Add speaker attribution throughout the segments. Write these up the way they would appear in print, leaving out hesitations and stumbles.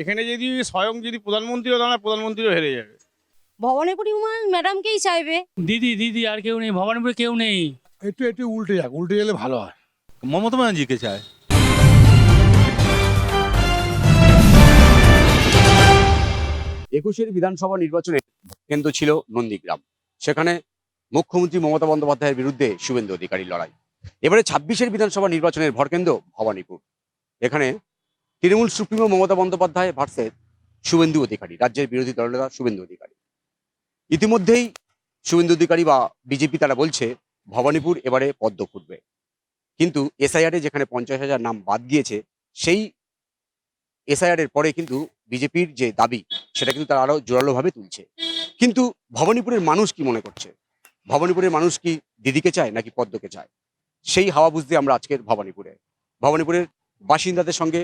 Speaker 1: এখানে যদি স্বয়ং যদি প্রধানমন্ত্রীও দাঁড়ায়, প্রধানমন্ত্রীও হেরে যাবে।
Speaker 2: ভবানীপুরি ম্যাডামকেই চাইবে।
Speaker 3: দিদি দিদি আর কেউ নেই, ভবানীপুরে কেউ নেই।
Speaker 4: একটু একটু উল্টে যাক, উল্টে গেলে ভালো হয়।
Speaker 5: মমতা ব্যানার্জিকে চায়।
Speaker 6: একুশের বিধানসভা নির্বাচনের কেন্দ্র ছিল নন্দীগ্রাম। সেখানে মুখ্যমন্ত্রী মমতা বন্দ্যোপাধ্যায়ের বিরুদ্ধে শুভেন্দু অধিকারীর লড়াই। এবারে 26-এর বিধানসভা নির্বাচনের ভরকেন্দ্র ভবানীপুর। এখানে তৃণমূল সুপ্রিমো মমতা বন্দ্যোপাধ্যায় ভার্সেস শুভেন্দু অধিকারী, রাজ্যের বিরোধী দলনেতা শুভেন্দু অধিকারী। ইতিমধ্যেই শুভেন্দু অধিকারী বা বিজেপি তারা বলছে ভবানীপুর এবারে পদ্ম ফুটবে, কিন্তু এসআইআরে যেখানে 50,000 নাম বাদ গিয়েছে, সেই এসআইআর এর পরে কিন্তু বিজেপির যে দাবি সেটা কিন্তু তারা আরো জোরালোভাবে তুলছে। কিন্তু ভবানীপুরের মানুষ কি মনে করছে? ভবানীপুরের মানুষ কি দিদিকে চায় নাকি পদ্মকে চায়? সেই হাওয়া বুঝতে আমরা আজকের ভবানীপুরের বাসিন্দাদের সঙ্গে,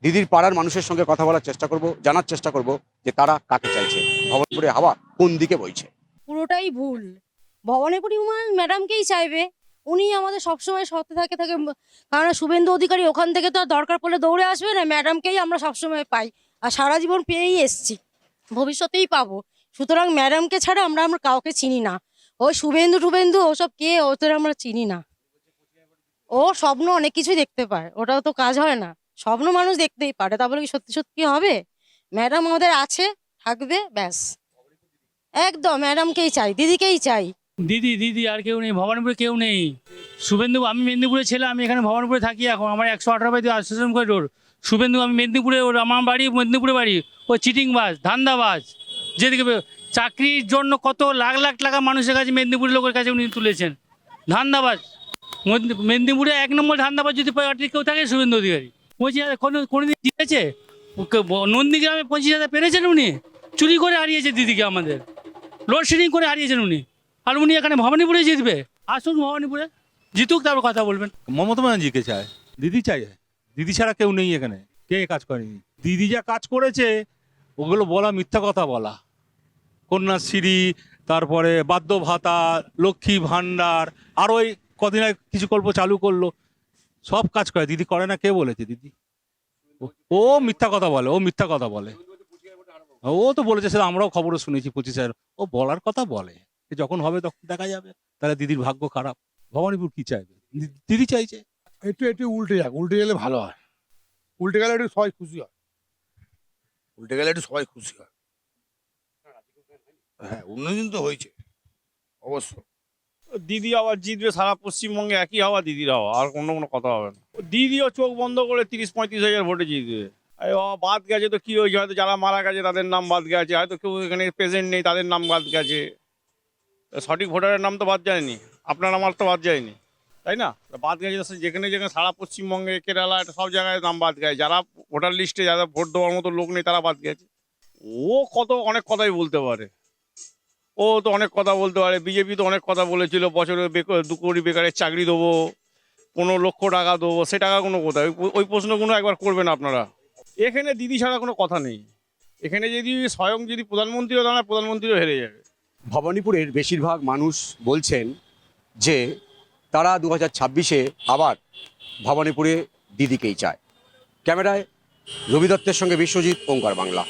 Speaker 6: দিদির পাড়ার মানুষের সঙ্গে কথা বলার চেষ্টা করব, জানার চেষ্টা করব যে তারা কাকে চাইছে, ভবানীপুরের হাওয়া কোন দিকে বইছে।
Speaker 2: পুরোটাই ভুল। ভবানীপুরি ম্যাডামকেই চাইবে। উনি আমাদের সবসময় সাথে থাকে। কারণ শুভেন্দু অধিকারী ওখান থেকে তো আর দরকার পড়লে দৌড়ে আসবে না, ম্যাডামকেই আমরা সবসময় পাই আর সারা জীবন পেয়েই এসছি, ভবিষ্যতেই পাবো। সুতরাং ম্যাডামকে ছাড়া আমরা কাউকে চিনি না। ওই শুভেন্দু ওসব কে, ওদের আমরা চিনি না। ও স্বপ্ন অনেক কিছুই দেখতে পায়, ওটাও তো কাজ হয় না। স্বপ্ন মানুষ দেখতেই পারে, তা বলে কি সত্যি সত্যি হবে? ম্যাডাম আমাদের আছে, থাকবে, ব্যাস। একদম ম্যাডামকেই চাই, দিদিকেই চাই।
Speaker 3: দিদি দিদি আর কেউ নেই, ভবানীপুরে কেউ নেই। শুভেন্দু, আমি মেদিনীপুরে ছেলে, আমি এখানে ভবানীপুরে থাকি এখন। আমার 118 আশ্বাসন করিডোর। শুভেন্দু, আমি মেদিনীপুরে, ওর আমার বাড়ি মেদিনীপুরে বাড়ি। ও চিটিংবাজ, ধান্দাবাজ। যেদিকে চাকরির জন্য কত লাখ লাখ টাকা মানুষের কাছে, মেদিনীপুরের লোকের কাছে উনি তুলেছেন। ধান্দাবাজ মেদিনীপুরে 1 নম্বর ধান্দাবাজ যদি পার্টির কেউ থাকে, শুভেন্দু অধিকারী। 25,000 কোনোদিন জিতেছে? নন্দীগ্রামে 25,000 পেরেছেন উনি? চুরি করে হারিয়েছে দিদিকে আমাদের, লোডশেডিং করে হারিয়েছেন উনি। আর উনি এখানে ভবানীপুরে জিতবে? আসুন ভবানীপুরে, জিতুক, তারপর কথা বলবেন।
Speaker 5: মমতা ব্যানার্জিকে চায়, দিদি চাই। দিদি ছাড়া কেউ নেই এখানে। কে কাজ করেনি? দিদি যা কাজ করেছে ওগুলো বলা মিথ্যা কথা বলা। কন্যাশ্রী, তারপরে বাদ্য ভাতা, লক্ষ্মী ভাণ্ডার, আরও ওই কদিন আগে কিছু গল্প চালু করলো, সব কাজ করে। দিদি করে না? কে বলেছে দিদি? ও মিথ্যা কথা বলে, ও মিথ্যা কথা বলে। ও তো বলেছে, সেটা আমরাও খবরে শুনেছি 25,000। ও বলার কথা বলে, যখন হবে তখন দেখা যাবে। তাহলে দিদির ভাগ্য খারাপ। ভবানীপুর কি চাইবে? দিদি চাইছে।
Speaker 4: একটু একটু উল্টে যাক, উল্টে গেলে ভালো হয়। উল্টে গেলে একটু সবাই খুশি হয়। উল্টে গেলে একটু সবাই খুশি হয়। হ্যাঁ, উন্নয়ন তো হয়েছে অবশ্য।
Speaker 1: দিদি আবার জিতবে, সারা পশ্চিমবঙ্গে একই হাওয়া, দিদির হাওয়া, আর কোনো কথা হবে না। দিদিও চোখ বন্ধ করে 30-35 হাজার ভোটে জিতবে। বাদ গেছে তো কি হয়েছে? হয়তো যারা মারা গেছে তাদের নাম বাদ গেছে, হয়তো কেউ এখানে প্রেজেন্ট নেই তাদের নাম বাদ গেছে। সঠিক ভোটারের নাম তো বাদ যায়নি, আপনার আমার তো বাদ যায়নি, তাই না? বাদ গেছে যেখানে যেখানে সারা পশ্চিমবঙ্গে, কেরালা, এটা সব জায়গায় নাম বাদ গেছে। যারা ভোটার লিস্টে যারা ভোট দেওয়ার মতো লোক নেই তারা বাদ গেছে। ও অনেক কথাই বলতে পারে, ও তো অনেক কথা বলতে পারে। বিজেপি তো অনেক কথা বলেছিল, বছরে 2 কোটি বেকারের চাকরি দেবো, 15 লক্ষ টাকা দেবো। সে টাকা কোনো কোথায়? ওই প্রশ্নগুলো একবার করবেন আপনারা। এখানে দিদি ছাড়া কোনো কথা নেই। এখানে যদি স্বয়ং যদি প্রধানমন্ত্রীও দাঁড়ায়, প্রধানমন্ত্রীও হেরে যাবে।
Speaker 6: ভবানীপুরের বেশিরভাগ মানুষ বলছেন যে তারা 2026-এ আবার ভবানীপুরে দিদিকেই চায়। ক্যামেরায় রবি দত্তের সঙ্গে বিশ্বজিৎ, ওঙ্কার বাংলা।